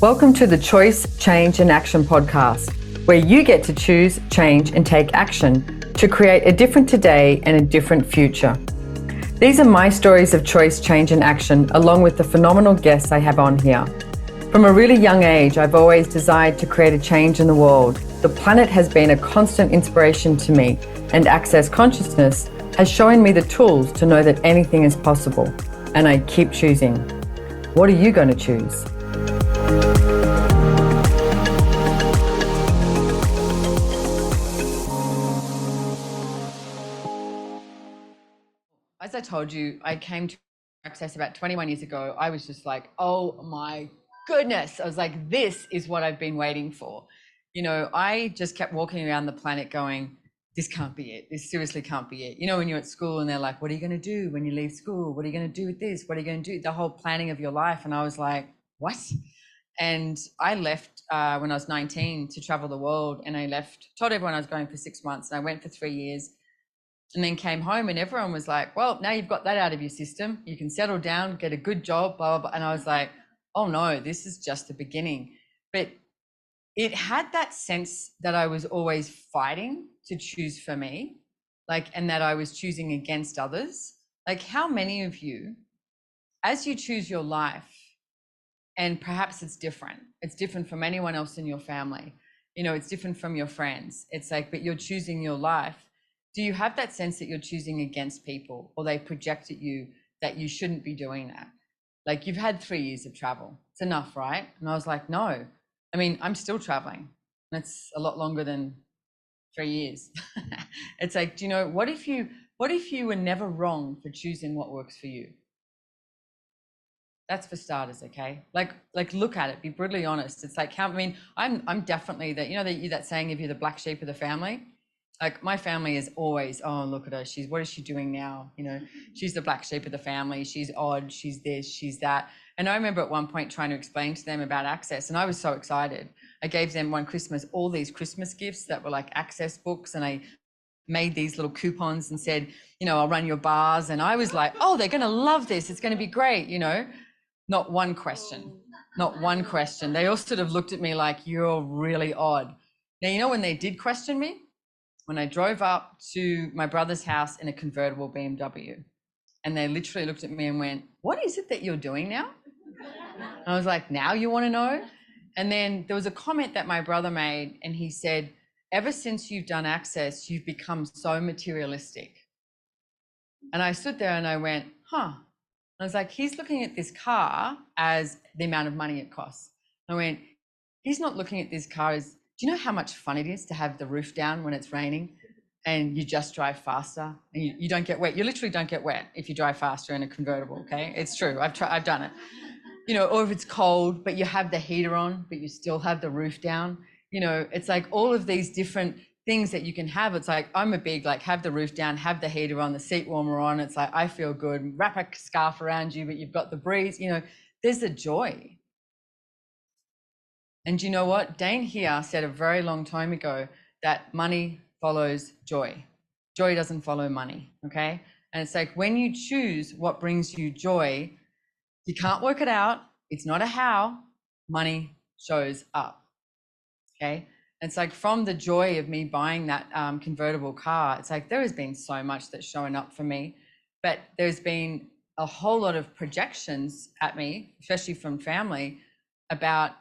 Welcome to the Choice, Change and Action podcast, where you get to choose, change and take action to create a different today and a different future. These are my stories of choice, change and action, along with the phenomenal guests I have on here. From a really young age, I've always desired to create a change in the world. The planet has been a constant inspiration to me, and Access Consciousness has shown me the tools to know that anything is possible. And I keep choosing. What are you going to choose? As I told you, I came to Access about 21 years ago. I was just like, oh my goodness. I was like, this is what I've been waiting for. You know, I just kept walking around the planet going, this can't be it. This seriously can't be it. You know, when you're at school and they're like, what are you going to do when you leave school? What are you going to do with this? What are you going to do? The whole planning of your life. And I was like, what? And I left when I was 19 to travel the world. And I left, told everyone I was going for 6 months. And I went for 3 years. And then came home and everyone was like, well, now you've got that out of your system. You can settle down, get a good job, blah, blah, blah. And I was like, oh no, this is just the beginning. But it had that sense that I was always fighting to choose for me, like, and that I was choosing against others. Like, how many of you, as you choose your life, and perhaps it's different from anyone else in your family, you know, it's different from your friends. It's like, but you're choosing your life. Do you have that sense that you're choosing against people, or they project at you that you shouldn't be doing that? Like, you've had 3 years of travel. It's enough, right? And I was like, no. I mean, I'm still traveling. That's a lot longer than 3 years. It's like, do you know, what if you were never wrong for choosing what works for you? That's for starters, okay? Like look at it, be brutally honest. It's like, I mean, I'm definitely that, you know, that saying, if you're the black sheep of the family. Like, my family is always, oh, look at her. What is she doing now? You know, she's the black sheep of the family. She's odd. She's this, she's that. And I remember at one point trying to explain to them about Access, and I was so excited. I gave them one Christmas all these Christmas gifts that were like Access books, and I made these little coupons and said, you know, I'll run your bars. And I was like, oh, they're going to love this. It's going to be great. You know, not one question. They all sort of looked at me like, you're really odd. Now, you know, when they did question me, when I drove up to my brother's house in a convertible BMW, and they literally looked at me and went, what is it that you're doing now? And I was like, now you want to know? And then there was a comment that my brother made, and he said, ever since you've done Access, you've become so materialistic. And I stood there and I went, huh. I was like, he's looking at this car as the amount of money it costs. I went, he's not looking at this car as, do you know how much fun it is to have the roof down when it's raining and you just drive faster and you don't get wet? You literally don't get wet if you drive faster in a convertible, okay? It's true, I've done it. You know, or if it's cold, but you have the heater on, but you still have the roof down. You know, it's like all of these different things that you can have. It's like, I'm a big, like, have the roof down, have the heater on, the seat warmer on. It's like, I feel good, wrap a scarf around you, but you've got the breeze, you know, there's a joy. And you know what? Dane here said a very long time ago that money follows joy. Joy doesn't follow money, okay? And it's like, when you choose what brings you joy, you can't work it out. It's not a how. Money shows up, okay? And it's like, from the joy of me buying that convertible car, it's like, there has been so much that's showing up for me, but there's been a whole lot of projections at me, especially from family, about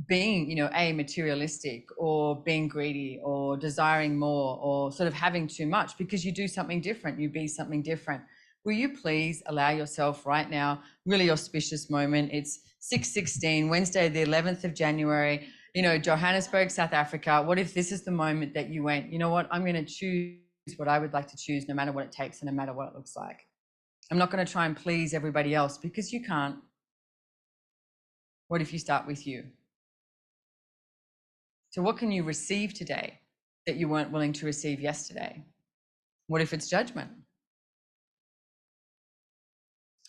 being, you know, materialistic, or being greedy, or desiring more, or sort of having too much, because you do something different, you be something different. Will you please allow yourself right now, really auspicious moment. It's 6:16, Wednesday, the 11th of January, you know, Johannesburg, South Africa. What if this is the moment that you went, you know what, I'm going to choose what I would like to choose, no matter what it takes and no matter what it looks like. I'm not going to try and please everybody else, because you can't. What if you start with you? So what can you receive today that you weren't willing to receive yesterday? What if it's judgment?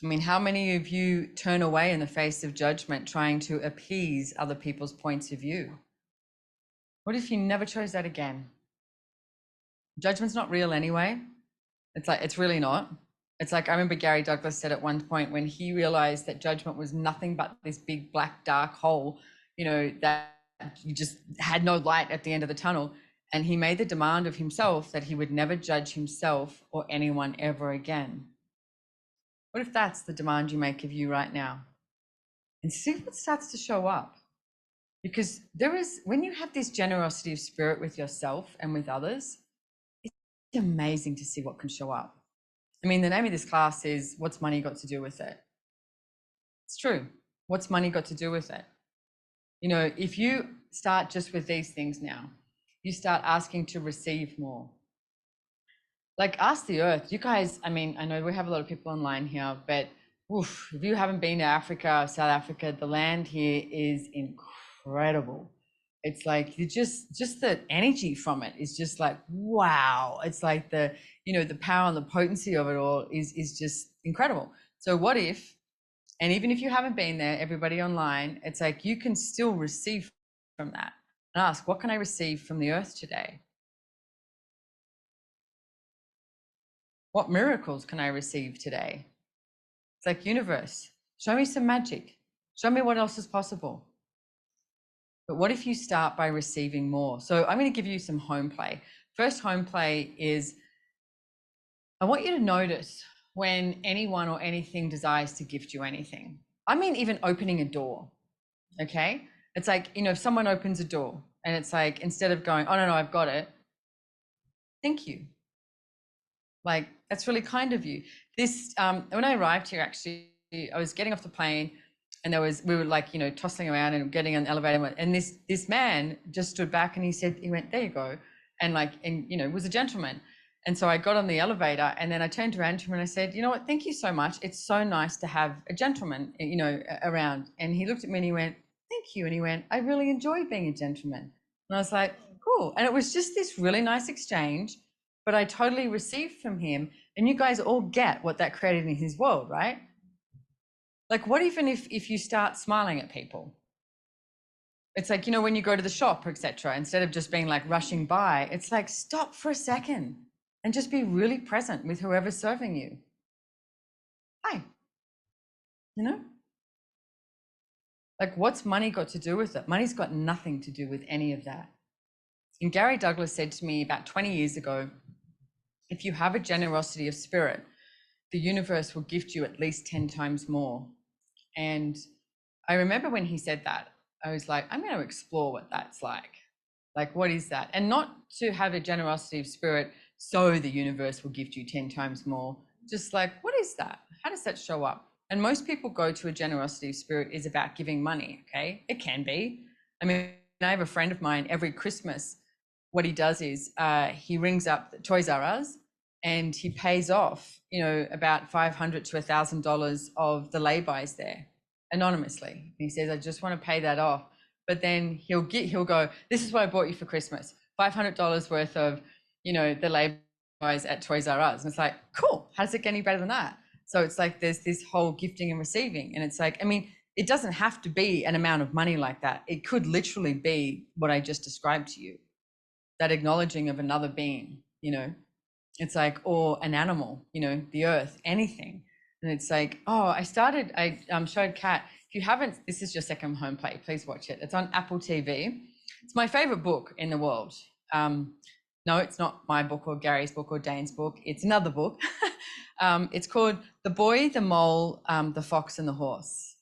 I mean, how many of you turn away in the face of judgment, trying to appease other people's points of view? What if you never chose that again? Judgment's not real anyway. It's like, it's really not. It's like, I remember Gary Douglas said at one point, when he realized that judgment was nothing but this big black dark hole, that you just had no light at the end of the tunnel. And he made the demand of himself that he would never judge himself or anyone ever again. What if that's the demand you make of you right now? And see what starts to show up. Because when you have this generosity of spirit with yourself and with others, it's amazing to see what can show up. I mean, the name of this class is What's Money Got to Do with It? It's true. What's money got to do with it? If you start just with these things now, you start asking to receive more. Like, ask the earth. You guys, I mean, I know we have a lot of people online here, but if you haven't been to Africa or South Africa, the land here is incredible. It's like you just the energy from it is just like, wow. It's like the power and the potency of it all is just incredible. So what if, and even if you haven't been there, everybody online, it's like you can still receive from that and ask, what can I receive from the earth today? What miracles can I receive today? It's like, universe, show me some magic. Show me what else is possible. But what if you start by receiving more? So I'm going to give you some home play. First home play is, I want you to notice when anyone or anything desires to gift you anything. I mean, even opening a door, okay? It's like, if someone opens a door and it's like, instead of going, oh, no, I've got it. Thank you. Like, that's really kind of you. This, when I arrived here, actually, I was getting off the plane and we were like, tossing around and getting on the elevator. And this man just stood back and he went, there you go. And was a gentleman. And so I got on the elevator and then I turned around to him and I said, you know what, thank you so much. It's so nice to have a gentleman, around. And he looked at me and he went, thank you. And he went, I really enjoy being a gentleman. And I was like, cool. And it was just this really nice exchange, but I totally received from him. And you guys all get what that created in his world, right? Like, what even if you start smiling at people? It's like, when you go to the shop, etc., instead of just being like rushing by, it's like, stop for a second and just be really present with whoever's serving you. Hi. Like, what's money got to do with it? Money's got nothing to do with any of that. And Gary Douglas said to me about 20 years ago, if you have a generosity of spirit, the universe will gift you at least 10 times more. And I remember when he said that, I was like, I'm going to explore what that's like. Like, what is that? And not to have a generosity of spirit so the universe will gift you 10 times more. Just like, what is that? How does that show up? And most people go to a generosity of spirit is about giving money, okay? It can be. I mean, I have a friend of mine, every Christmas, what he does is he rings up Toys R Us and he pays off, about $500 to $1,000 of the lay-bys there anonymously. He says, I just want to pay that off. But then he'll go, this is what I bought you for Christmas, $500 worth of, the lay-bys at Toys R Us. And it's like, cool. How does it get any better than that? So it's like, there's this whole gifting and receiving. And it's like, I mean, it doesn't have to be an amount of money like that. It could literally be what I just described to you, that acknowledging of another being, it's like, or an animal, the earth, anything. And it's like, oh, I showed Kat, if you haven't, this is your second home play, please watch it. It's on Apple TV. It's my favorite book in the world. No, it's not my book or Gary's book or Dane's book. It's another book. It's called The Boy, the Mole, the Fox and the Horse.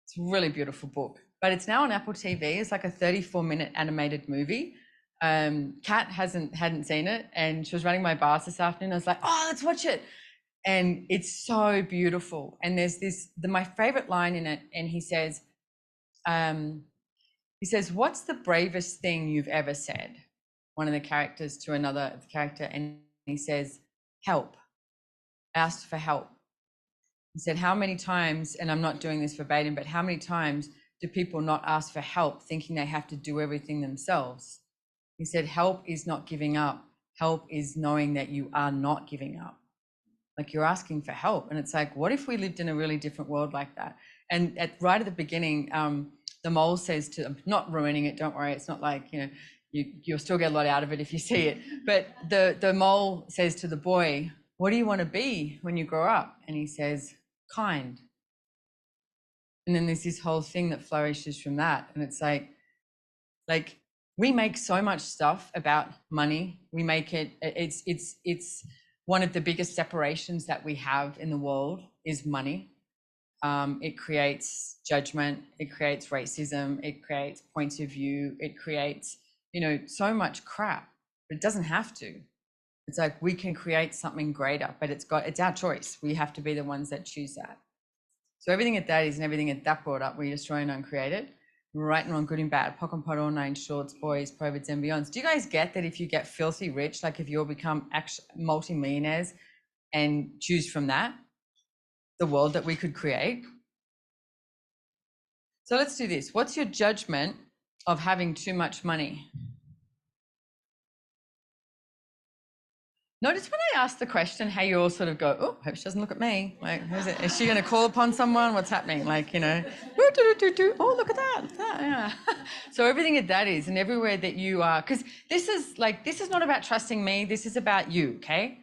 It's a really beautiful book, but it's now on Apple TV. It's like a 34-minute animated movie. Kat hadn't seen it and she was running my bars this afternoon. I was like, oh, let's watch it. And it's so beautiful. And there's my favorite line in it. And he says, what's the bravest thing you've ever said? One of the characters to another character. And he says, help. I asked for help. He said, how many times, and I'm not doing this verbatim, but how many times do people not ask for help thinking they have to do everything themselves? He said, help is not giving up. Help is knowing that you are not giving up. Like, you're asking for help. And it's like, what if we lived in a really different world like that? And right at the beginning, the mole says to them, not ruining it, don't worry. It's not like, you'll still get a lot out of it if you see it. But the mole says to the boy, what do you want to be when you grow up? And he says, kind. And then there's this whole thing that flourishes from that. And it's like we make so much stuff about money. We make it, it's one of the biggest separations that we have in the world is money. It creates judgment, it creates racism, it creates points of view, it creates, so much crap, but it doesn't have to. It's like we can create something greater, but it's our choice. We have to be the ones that choose that. So everything at that is and everything at that brought up, we destroy and uncreate it. Right and wrong, good and bad, pock and pot, all nine shorts, boys, provids and beyonds. Do you guys get that if you get filthy rich, like if you'll become multi-millionaires and choose from that, the world that we could create? So let's do this. What's your judgment of having too much money? Notice when I ask the question, how you all sort of go, oh, hope she doesn't look at me. Like, is she going to call upon someone? What's happening? Like, oh, look at that. Yeah. So everything that is and everywhere that you are, because this is not about trusting me. This is about you, okay?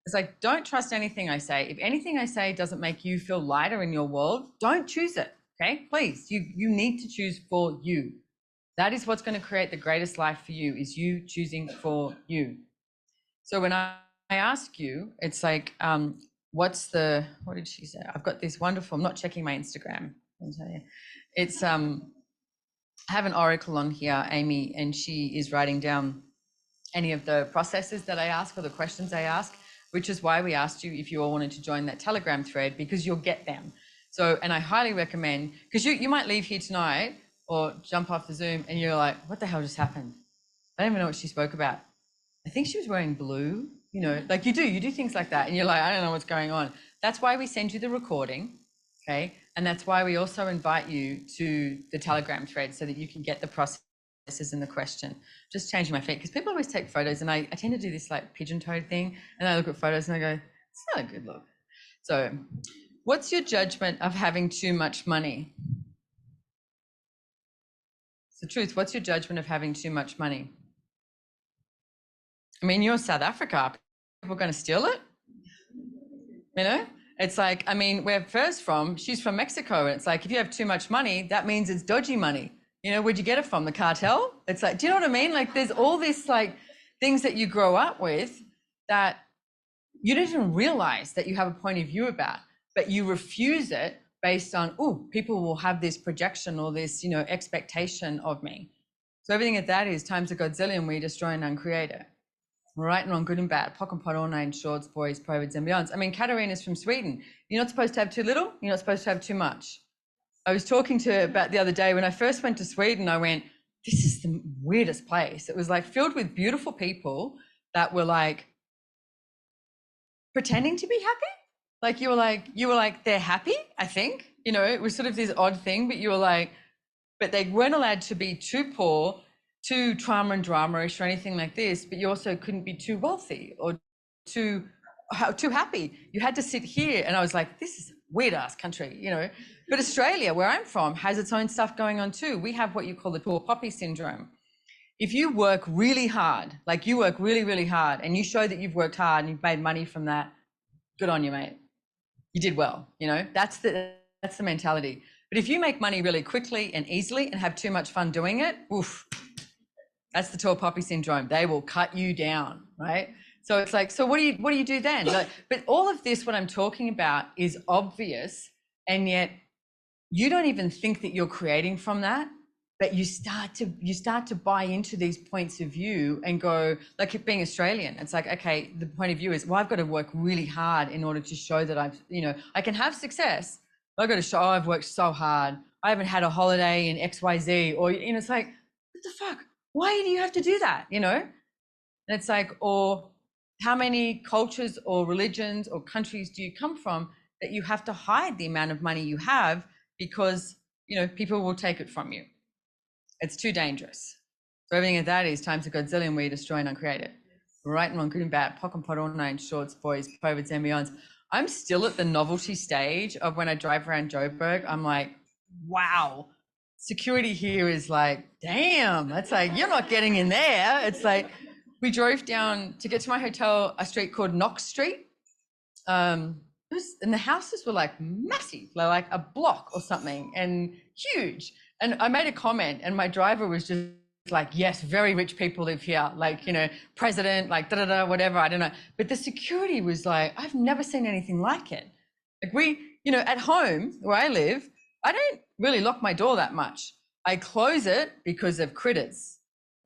It's like, don't trust anything I say. If anything I say doesn't make you feel lighter in your world, don't choose it, okay? Please, you need to choose for you. That is what's going to create the greatest life for you, is you choosing for you. So when I ask you, it's like, what did she say? I've got this wonderful, I'm not checking my Instagram, I'll tell you. It's, I have an oracle on here, Amy, and she is writing down any of the processes that I ask or the questions I ask, which is why we asked you if you all wanted to join that Telegram thread, because you'll get them. So, and I highly recommend, because you might leave here tonight or jump off the Zoom and you're like, what the hell just happened? I don't even know what she spoke about. I think she was wearing blue, like you do things like that. And you're like, I don't know what's going on. That's why we send you the recording. Okay. And that's why we also invite you to the Telegram thread so that you can get the processes and the question. Just changing my feet, because people always take photos and I tend to do this like pigeon toed thing. And I look at photos and I go, it's not a good look. So what's your judgment of having too much money? It's the truth. What's your judgment of having too much money? I mean, you're South Africa. People are going to steal it? It's like, I mean, where first from, she's from Mexico. And it's like, if you have too much money, that means it's dodgy money. Where'd you get it from? The cartel? It's like, do you know what I mean? Like there's all this like things that you grow up with that you don't even realize that you have a point of view about, but you refuse it based on, oh, people will have this projection or this, expectation of me. So everything that is times a godzillion, we destroy and uncreate it. Right and wrong, good and bad, pock and pot, all nine shorts, boys, provids and beyonds. I mean, Katarina's from Sweden. You're not supposed to have too little. You're not supposed to have too much. I was talking to her about the other day when I first went to Sweden, I went, this is the weirdest place. It was like filled with beautiful people that were like pretending to be happy. Like you were like, they're happy, I think. It was sort of this odd thing, but you were like, but they weren't allowed to be too poor, too trauma and drama-ish or anything like this, but you also couldn't be too wealthy or too happy. You had to sit here. And I was like, this is a weird ass country, but Australia, where I'm from, has its own stuff going on too. We have what you call the tall poppy syndrome. If you work really hard, like you work really, really hard and you show that you've worked hard and you've made money from that, good on you, mate. You did well. That's the mentality. But if you make money really quickly and easily and have too much fun doing it, oof, that's the tall poppy syndrome. They will cut you down, right? So it's like, so what do you do then? Like, but all of this, what I'm talking about, is obvious, and yet you don't even think that you're creating from that. But you start to buy into these points of view and go, like being Australian, it's like, okay, the point of view is, well, I've got to work really hard in order to show that I can have success. I've got to show, I've worked so hard. I haven't had a holiday in XYZ, or, it's like, what the fuck? Why do you have to do that? And it's like, or how many cultures or religions or countries do you come from that you have to hide the amount of money you have because, people will take it from you. It's too dangerous. So everything that is times a godzillion, we destroy and uncreate it. Right and wrong, good and bad, pock and pot, all nine shorts, boys, provids and beyonds. I'm still at the novelty stage of when I drive around Joburg. I'm like, wow, security here is like, damn, that's like, you're not getting in there. It's like, we drove down to get to my hotel, a street called Knox Street. and the houses were like massive, like a block or something, and huge. And I made a comment, and my driver was just like, yes, very rich people live here, like, you know, president, like da da da, whatever, I don't know. But the security was like, I've never seen anything like it. Like you know, at home where I live, I don't really lock my door that much. I close it because of critters,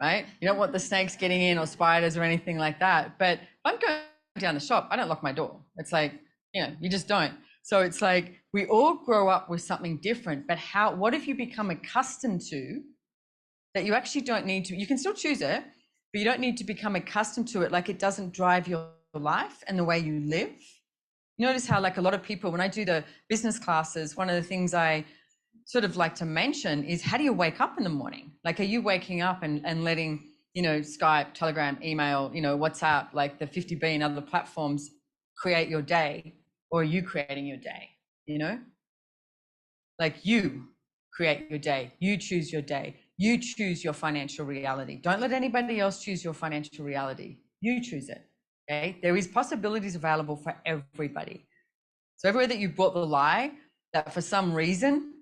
right? You don't want the snakes getting in or spiders or anything like that. But if I'm going down the shop, I don't lock my door. It's like, you know, you just don't. So it's like we all grow up with something different, but what if you become accustomed to that you actually don't need to, you can still choose it, but you don't need to become accustomed to it. Like it doesn't drive your life and the way you live. You notice how like a lot of people, when I do the business classes, one of the things I sort of like to mention is how do you wake up in the morning? Like, are you waking up and letting, you know, Skype, Telegram, email, you know, WhatsApp, like the 50 billion other platforms create your day, or are you creating your day? You know, like you create your day, you choose your day, you choose your financial reality. Don't let anybody else choose your financial reality. You choose it. Okay. There is possibilities available for everybody. So everywhere that you've bought the lie that for some reason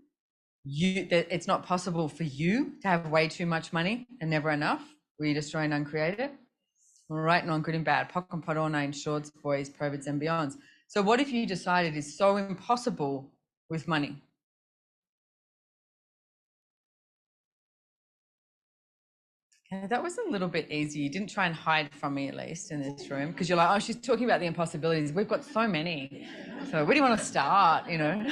that it's not possible for you to have way too much money and never enough, where you destroy and uncreate it. Right, non, good and bad, pock and pot, all nine shorts, boys, perverts and beyonds. So what if you decided it's so impossible with money? Okay, that was a little bit easy. You didn't try and hide from me, at least in this room, because you're like, oh, she's talking about the impossibilities. We've got so many. So where do you want to start, you know?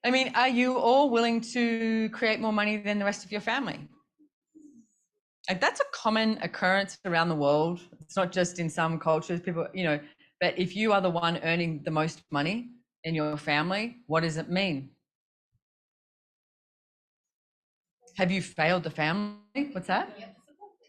I mean, are you all willing to create more money than the rest of your family? Like that's a common occurrence around the world. It's not just in some cultures, people, you know, but if you are the one earning the most money in your family, what does it mean? Have you failed the family? What's that?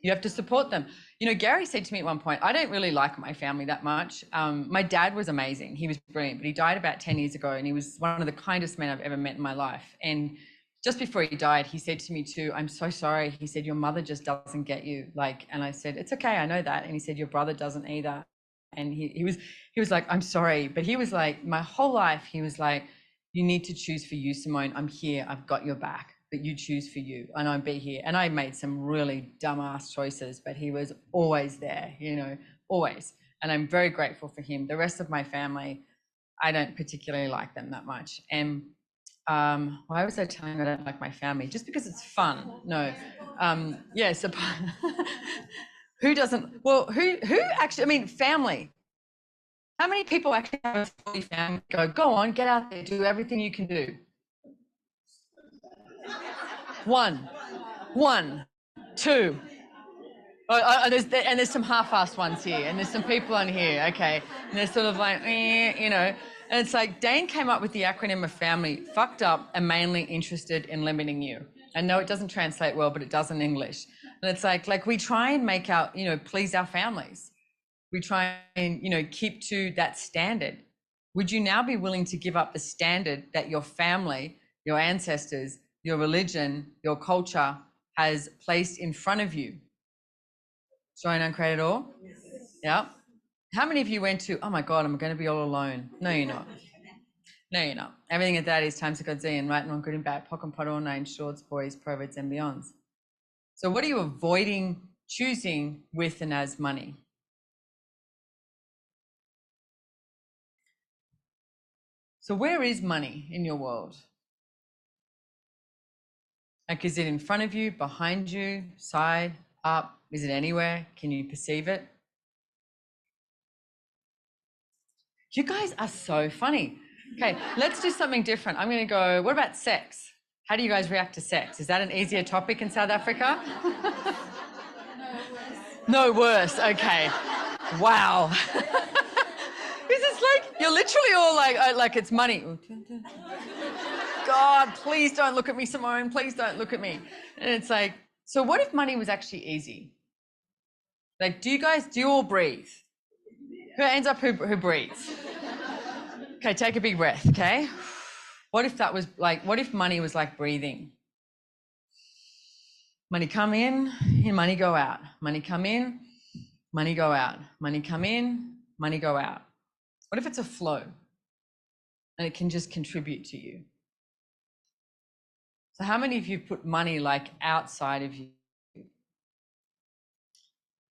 You have to support them. You know, Gary said to me at one point, I don't really like my family that much. My dad was amazing. He was brilliant, but he died about 10 years ago, and he was one of the kindest men I've ever met in my life. And just before he died, he said to me too, I'm so sorry. He said, your mother just doesn't get you. Like, and I said, it's okay, I know that. And he said, your brother doesn't either. And he was like, I'm sorry. But he was like, my whole life, he was like, you need to choose for you, Simone. I'm here. I've got your back. But you choose for you, and I'll be here. And I made some really dumbass choices, but he was always there, you know, always. And I'm very grateful for him. The rest of my family, I don't particularly like them that much. And why was I telling you I don't like my family? Just because it's fun. No. Yeah, so who doesn't? Well, who actually, I mean, family. How many people actually have a fully family? Go on, get out there, do everything you can do. One, two. Oh, there's some half-assed ones here, and there's some people on here, okay, and they're sort of like, you know, and it's like Dane came up with the acronym of family, fucked up and mainly interested in limiting you. I know it doesn't translate well, but it does in English. And it's like we try and make our, you know, please our families. We try and, you know, keep to that standard. Would you now be willing to give up the standard that your family, your ancestors, your religion, your culture has placed in front of you? Join Uncreate All? Yeah. How many of you went to, oh my God, I'm going to be all alone? No, you're not. No, you're not. Everything at that is times a godzillion, right and wrong, good and bad, pock and pot, all nine shorts, boys, perverts and beyonds. So what are you avoiding choosing with and as money? So where is money in your world? Like, is it in front of you, behind you, side, up? Is it anywhere? Can you perceive it? You guys are so funny. Okay, let's do something different. I'm going to go, what about sex? How do you guys react to sex? Is that an easier topic in South Africa? No, worse. Okay. Wow. It's like, you're literally all like it's money. God, please don't look at me, Simone. Please don't look at me. And it's like, so what if money was actually easy? Like, do you all breathe? Who ends up who breathes? Okay, take a big breath, okay? What if that was like, what if money was like breathing? Money come in, money go out. Money come in, money go out. Money come in, money go out. What if it's a flow? and it can just contribute to you. So how many of you put money like outside of you?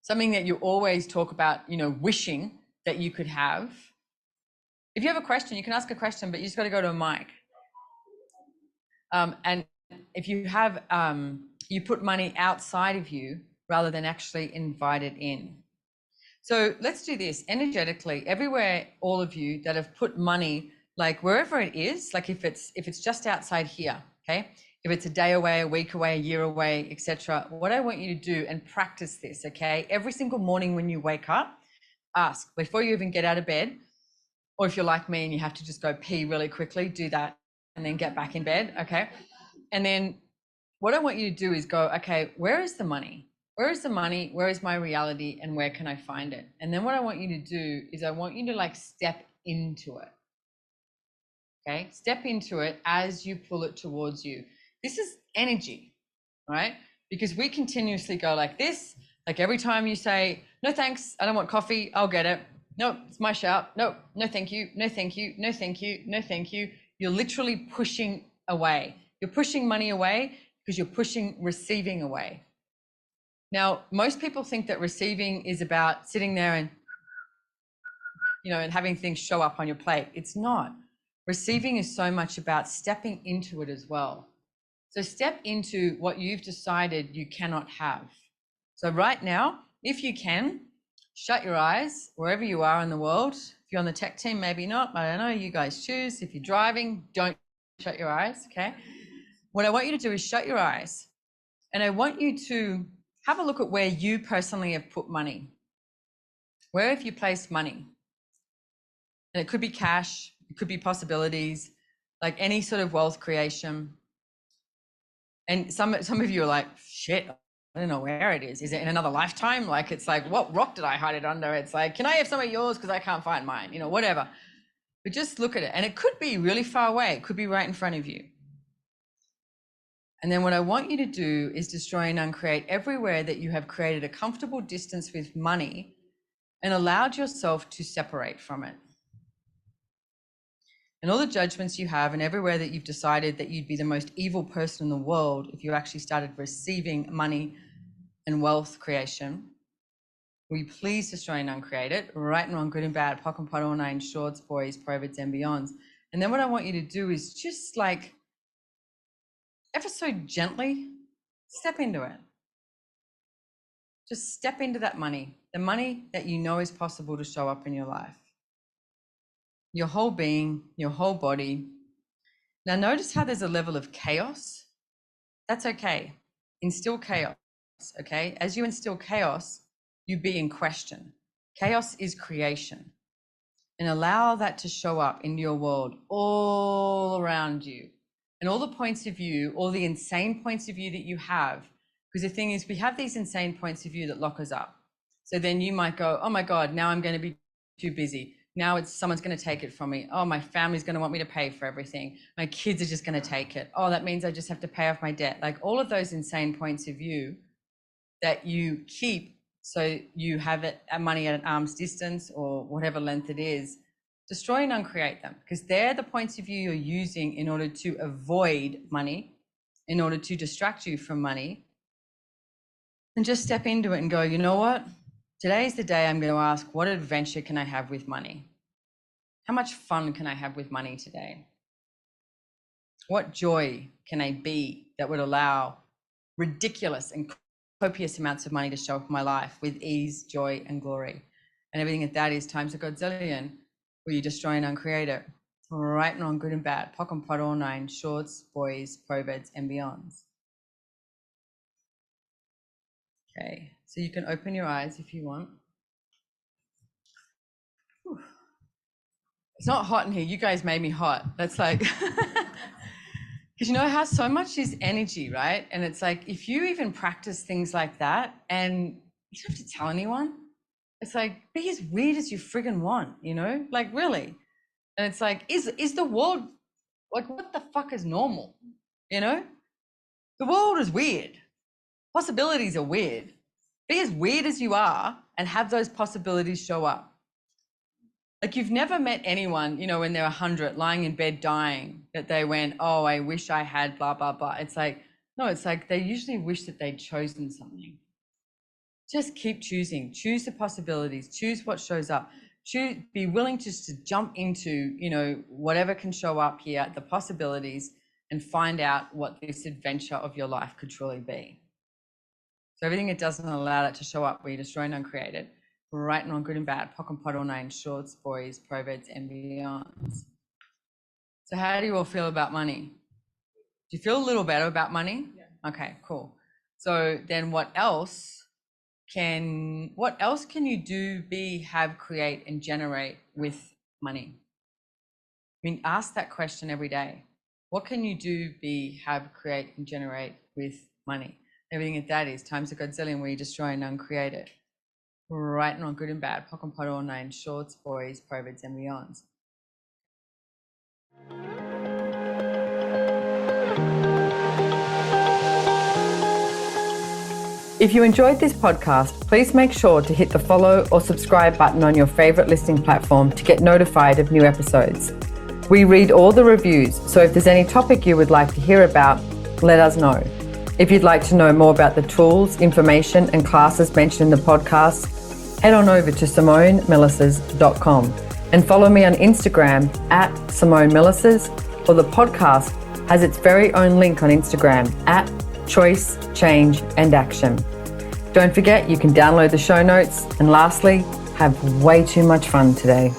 Something that you always talk about, you know, wishing that you could have. If you have a question, you can ask a question, but you just got to go to a mic. And if you have, you put money outside of you rather than actually invite it in. So let's do this energetically. Everywhere, all of you that have put money, like wherever it is, like if it's just outside here, okay, if it's a day away, a week away, a year away, etc. What I want you to do and practice this, okay, every single morning when you wake up, ask before you even get out of bed, or if you're like me and you have to just go pee really quickly, do that and then get back in bed, okay? And then what I want you to do is go, okay, where is the money? Where is the money? Where is my reality? And where can I find it? And then what I want you to do is I want you to like step into it. Okay, step into it as you pull it towards you. This is energy, right? Because we continuously go like this, like every time you say, no thanks, I don't want coffee, I'll get it. No, it's my shout. No, no thank you, no thank you, no thank you, no thank you. You're literally pushing away. You're pushing money away because you're pushing receiving away. Now, most people think that receiving is about sitting there and, you know, and having things show up on your plate. It's not. Receiving is so much about stepping into it as well. So step into what you've decided you cannot have. So right now, if you can, shut your eyes wherever you are in the world. If you're on the tech team, maybe not. I don't know. You guys choose. If you're driving, don't shut your eyes, okay? What I want you to do is shut your eyes. And I want you to have a look at where you personally have put money. Where have you placed money? And it could be cash, it could be possibilities, like any sort of wealth creation. And some of you are like, shit, I don't know where it is. Is it in another lifetime? Like, it's like, what rock did I hide it under? It's like, can I have some of yours? Because I can't find mine, you know, whatever. But just look at it. And it could be really far away. It could be right in front of you. And then what I want you to do is destroy and uncreate everywhere that you have created a comfortable distance with money and allowed yourself to separate from it. And all the judgments you have and everywhere that you've decided that you'd be the most evil person in the world if you actually started receiving money and wealth creation, will you please destroy and uncreate it? Right and wrong, good and bad, pock and pot, all nine, shorts, boys, proverbs, and beyonds. And then what I want you to do is just like, ever so gently, step into it. Just step into that money, the money that you know is possible to show up in your life. Your whole being, your whole body. Now notice how there's a level of chaos. That's okay. Instill chaos, okay? As you instill chaos, you be in question. Chaos is creation. And allow that to show up in your world all around you. And all the points of view, all the insane points of view that you have, because the thing is, we have these insane points of view that lock us up. So then you might go, oh my God, now I'm going to be too busy. Now it's someone's going to take it from me. Oh, my family's going to want me to pay for everything. My kids are just going to take it. Oh, that means I just have to pay off my debt. Like all of those insane points of view that you keep so you have it money at an arm's distance or whatever length it is, destroy and uncreate them, because they're the points of view you're using in order to avoid money, in order to distract you from money. And just step into it and go, you know what? Today's the day I'm going to ask, what adventure can I have with money? How much fun can I have with money today? What joy can I be that would allow ridiculous and copious amounts of money to show up in my life with ease, joy, and glory? And everything that is times a godzillion. Will you destroy and uncreate it? Right and wrong, good and bad, pock and pot, all nine, shorts, boys, proverbs, and beyonds. Okay, so you can open your eyes if you want. Whew. It's not hot in here. You guys made me hot. That's like, because you know how so much is energy, right? And it's like, if you even practice things like that and you don't have to tell anyone, it's like, be as weird as you friggin' want, you know, like really. And it's like, is the world, like, what the fuck is normal? You know, the world is weird. Possibilities are weird. Be as weird as you are and have those possibilities show up. Like you've never met anyone, you know, when they're 100 lying in bed dying, that they went, oh, I wish I had blah, blah, blah. It's like, no, it's like they usually wish that they'd chosen something. Just keep choosing, choose the possibilities, choose what shows up, be willing just to jump into, you know, whatever can show up here, the possibilities, and find out what this adventure of your life could truly be. So everything that doesn't allow that to show up, we destroy and uncreate it. Right and wrong, good and bad, POC and POD, all nine, shorts, boys, proverbs, and beyonds. So how do you all feel about money? Do you feel a little better about money? Yeah. Okay, cool. So then what else can you do, be, have, create, and generate with money? I mean, ask that question every day. What can you do, be, have, create, and generate with money? Everything that is times a godzillion, where you destroy and uncreate it. Right and wrong, good and bad, POC and POD, all nine, shorts, boys, proverbs, and beyonds. If you enjoyed this podcast, please make sure to hit the follow or subscribe button on your favorite listening platform to get notified of new episodes. We read all the reviews, so if there's any topic you would like to hear about, let us know. If you'd like to know more about the tools, information, and classes mentioned in the podcast, head on over to SimoneMilasas.com and follow me on Instagram at Simone Milasas, or the podcast has its very own link on Instagram at Choice, Change, and Action. Don't forget, you can download the show notes, and lastly, have way too much fun today.